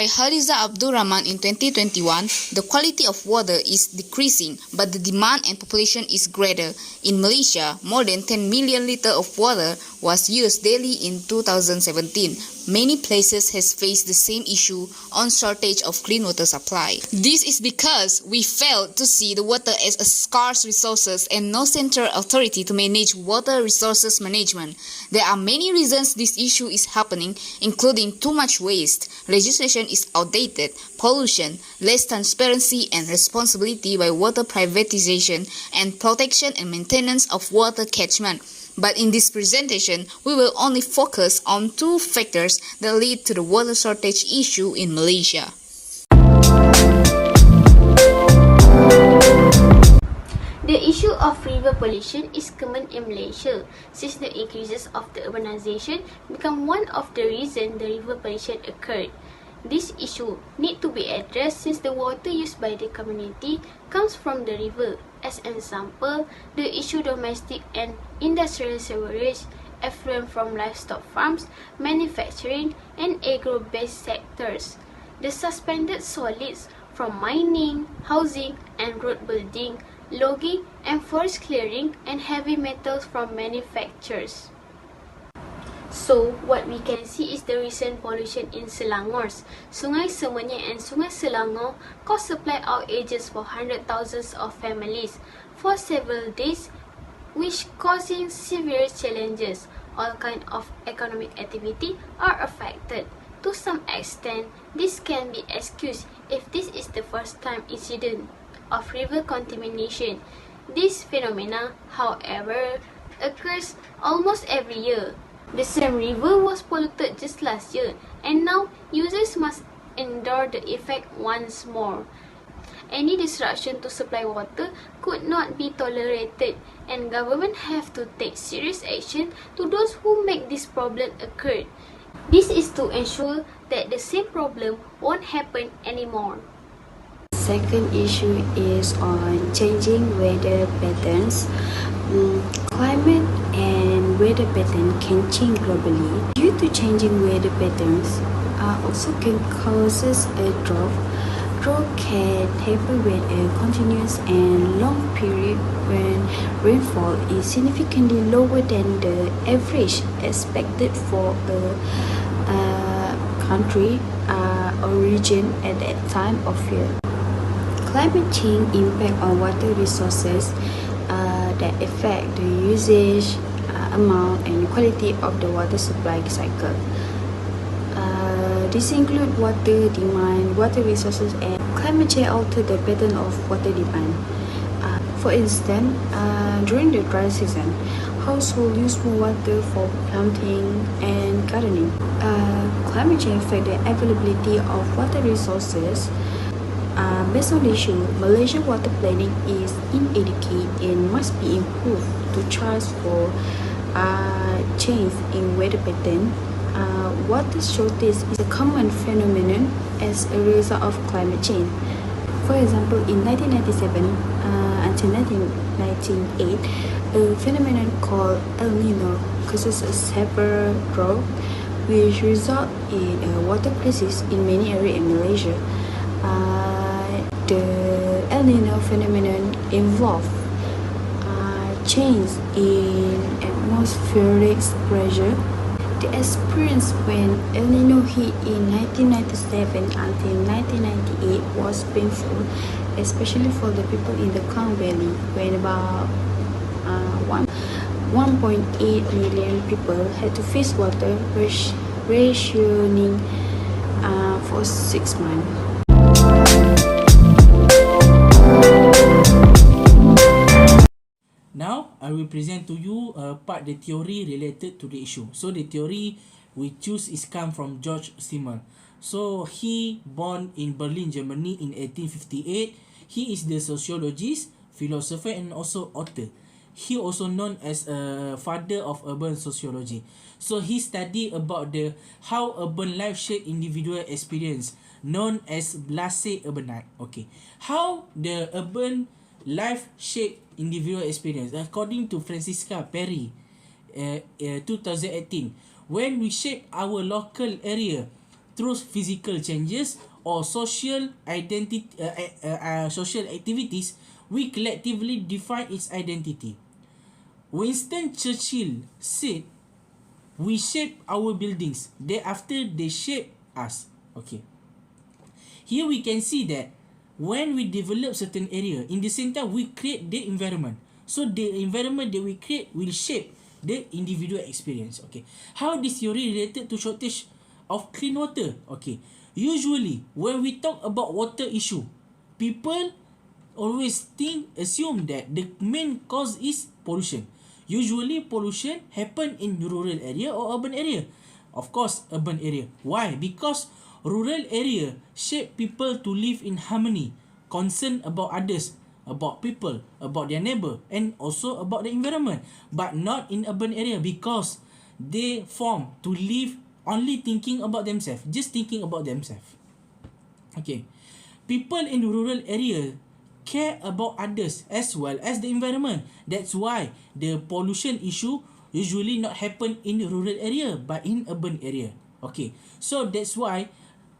by Hadiza Abdul Rahman in 2021, the quality of water is decreasing, but the demand and population is greater. In Malaysia, more than 10 million liters of water was used daily in 2017. Many places has faced the same issue on shortage of clean water supply. This is because we failed to see the water as a scarce resource and no central authority to manage water resources management. There are many reasons this issue is happening, including too much waste, legislation is outdated, pollution, less transparency and responsibility by water privatization, and protection and maintenance of water catchment. But in this presentation, we will only focus on two factors that lead to the water shortage issue in Malaysia. The issue of river pollution is common in Malaysia, since the increases of the urbanization become one of the reasons the river pollution occurred. This issue need to be addressed since the water used by the community comes from the river. As an example, the issue domestic and industrial sewerage, effluent from livestock farms, manufacturing, and agro-based sectors. The suspended solids from mining, housing, and road building, logging and forest clearing, and heavy metals from manufacturers. So, what we can see is the recent pollution in Selangor. Sungai Semenyih and Sungai Selangor cause supply outages for hundreds of thousands of families for several days, which causing severe challenges. All kinds of economic activity are affected. To some extent, this can be excused if this is the first time incident of river contamination. This phenomena, however, occurs almost every year. The same river was polluted just last year, and now users must endure the effect once more. Any disruption to supply water could not be tolerated, and government have to take serious action to those who make this problem occur. This is to ensure that the same problem won't happen anymore. Second issue is on changing weather patterns. Climate and weather pattern can change globally. Due to changing weather patterns, also can causes a drought. Drought can happen when a continuous and long period when rainfall is significantly lower than the average expected for a country or region at that time of year. Climate change impact on water resources that affect the usage, amount and quality of the water supply cycle. This include water demand, water resources, and climate change alter the pattern of water demand. For instance, during the dry season, households use more water for planting and gardening. Climate change affect the availability of water resources. Based on the issue, Malaysia water planning is inadequate and must be improved to charge for change in weather pattern. Water shortage is a common phenomenon as a result of climate change. For example, in 1997 until 1998, a phenomenon called El Nino causes a severe drought, which result in a water crisis in many areas in Malaysia. The El Nino phenomenon involves change in atmospheric pressure. The experience when El Nino hit in 1997 until 1998 was painful, especially for the people in the Klang Valley, when about 1.8 million people had to face water rationing for 6 months. Now, I will present to you part the theory related to the issue. So, the theory we choose is come from George Simmel. So, he born in Berlin, Germany in 1858. He is the sociologist, philosopher and also author. He also known as a father of urban sociology. So, he studied about the how urban life shape individual experience, known as Blase urbanite. Okay, how the urban life shape individual experience according to Francisca Perry 2018. When we shape our local area through physical changes or social social activities, we collectively define its identity. Winston Churchill said, "We shape our buildings, thereafter they shape us." Okay. Here we can see that when we develop certain area, in the same time we create the environment. So the environment that we create will shape the individual experience. Okay. How this theory related to shortage of clean water? Okay. Usually when we talk about water issue, people always assume that the main cause is pollution. Usually pollution happen in rural area or urban area. Of course, urban area. Why? Because rural area shape people to live in harmony, concern about others, about people, about their neighbor, and also about the environment. But not in urban area, because they form to live only thinking about themselves, just thinking about themselves. Okay. People in rural area care about others as well as the environment. That's why the pollution issue usually not happen in rural area but in urban area. Okay. So that's why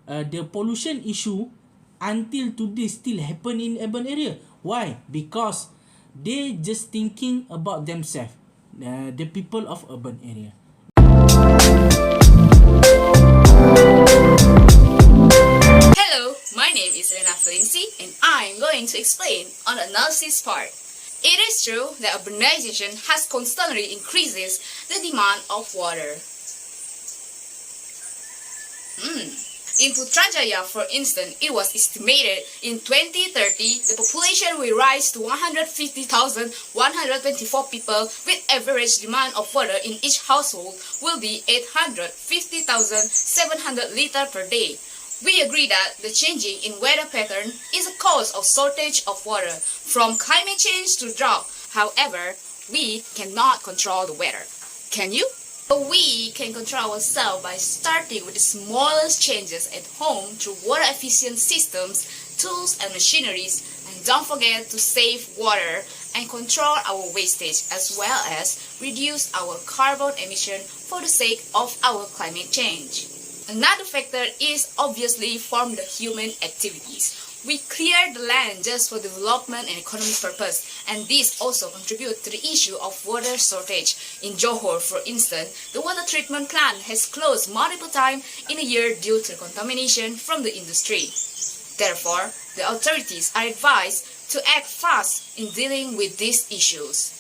the pollution issue until today still happen in urban area. Why? Because they just thinking about themselves, the people of urban area. Hello, my name is FELINCY and I'm going to explain on the analysis part. It is true that urbanization has constantly increases the demand of water. In Putrajaya, for instance, it was estimated in 2030 the population will rise to 150,124 people, with average demand of water in each household will be 850,700 liters per day. We agree that the changing in weather pattern is a cause of shortage of water from climate change to drought. However, we cannot control the weather. Can you? But we can control ourselves by starting with the smallest changes at home through water efficient systems, tools and machineries, and don't forget to save water and control our wastage as well as reduce our carbon emission for the sake of our climate change. Another factor is obviously from the human activities. We clear the land just for development and economic purpose, and this also contributes to the issue of water shortage. In Johor, for instance, the water treatment plant has closed multiple times in a year due to contamination from the industry. Therefore, the authorities are advised to act fast in dealing with these issues.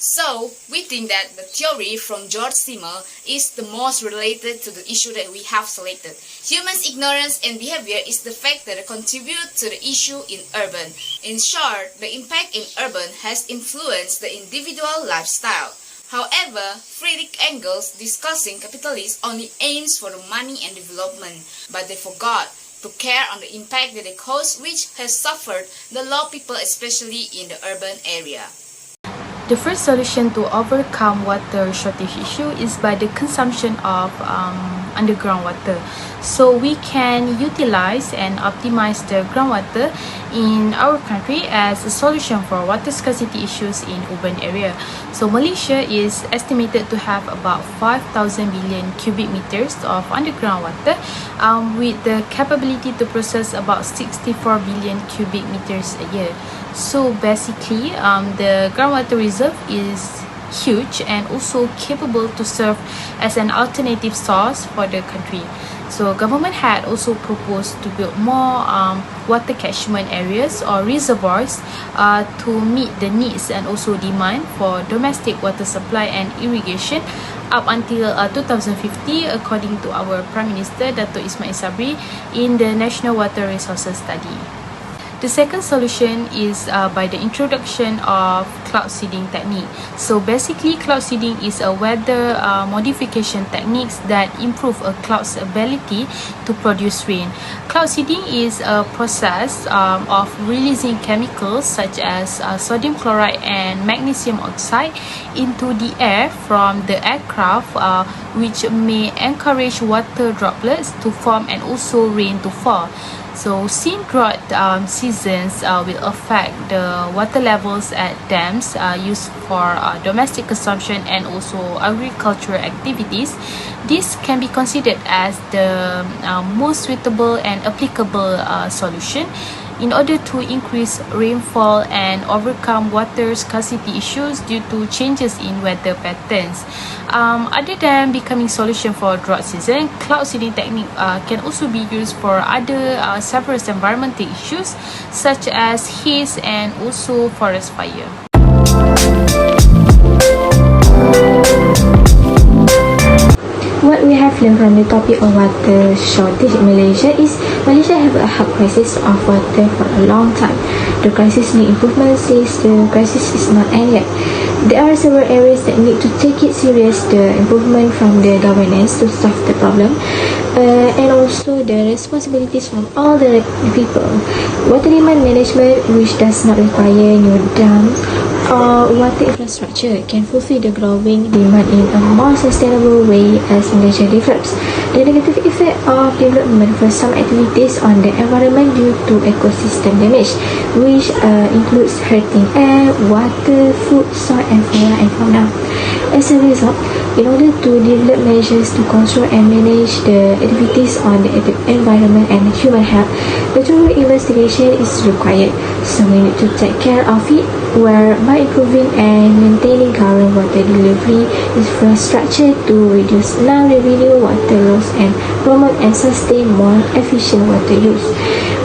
So, we think that the theory from George Simmel is the most related to the issue that we have selected. Humans' ignorance and behavior is the factor that contribute to the issue in urban. In short, the impact in urban has influenced the individual lifestyle. However, Friedrich Engels discussing capitalism only aims for the money and development, but they forgot to care on the impact that they cause, which has suffered the low people, especially in the urban area. The first solution to overcome water shortage issue is by the consumption of underground water. So we can utilize and optimize the groundwater in our country as a solution for water scarcity issues in urban area. So Malaysia is estimated to have about 5,000 billion cubic meters of underground water, with the capability to process about 64 billion cubic meters a year. So basically, the groundwater reserve is huge and also capable to serve as an alternative source for the country. So government had also proposed to build more water catchment areas or reservoirs to meet the needs and also demand for domestic water supply and irrigation up until 2050, according to our Prime Minister Dato' Ismail Sabri in the National Water Resources Study. The second solution is by the introduction of cloud seeding technique. So basically, cloud seeding is a weather modification techniques that improve a cloud's ability to produce rain. Cloud seeding is a process of releasing chemicals such as sodium chloride and magnesium oxide into the air from the aircraft, which may encourage water droplets to form and also rain to fall. So since drought seasons will affect the water levels at dams used for domestic consumption and also agricultural activities, this can be considered as the most suitable and applicable solution in order to increase rainfall and overcome water scarcity issues due to changes in weather patterns. Other than becoming solution for drought season, cloud seeding technique can also be used for other several environmental issues such as heat and also forest fire. What we have learned from the topic of water shortage in Malaysia is Malaysia have a hard crisis of water for a long time. The crisis need improvement since the crisis is not end yet. There are several areas that need to take it serious, the improvement from the governance to solve the problem, and also the responsibilities from all the people. Water demand management, which does not require new dams or water infrastructure, can fulfill the growing demand in a more sustainable way as Malaysia develops. The negative effect of development for some activities on the environment due to ecosystem damage, which includes hurting air, water, food, soil and flora and fauna. As a result, in order to develop measures to control and manage the activities on the environment and human health, a thorough investigation is required. So we need to take care of it, where by improving and maintaining current water delivery infrastructure to reduce non-revenue water loss and promote and sustain more efficient water use.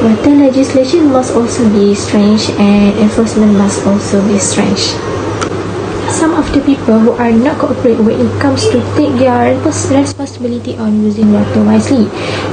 Water legislation must also be strengthened and enforcement must also be strengthened. Some of the people who are not cooperate when it comes to take their responsibility on using water wisely.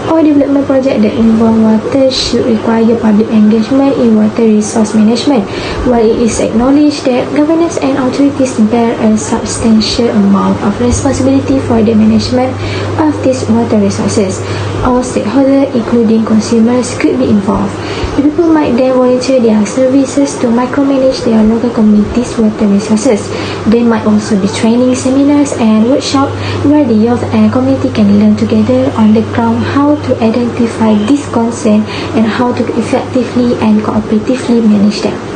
All development project that involve water should require public engagement in water resource management, while it is acknowledged that governments and authorities bear a substantial amount of responsibility for the management of these water resources. All stakeholders, including consumers, could be involved. The people might then volunteer their services to micromanage their local communities' water resources. There might also be training seminars and workshops where the youth and community can learn together on the ground how to identify these concerns and how to effectively and cooperatively manage them.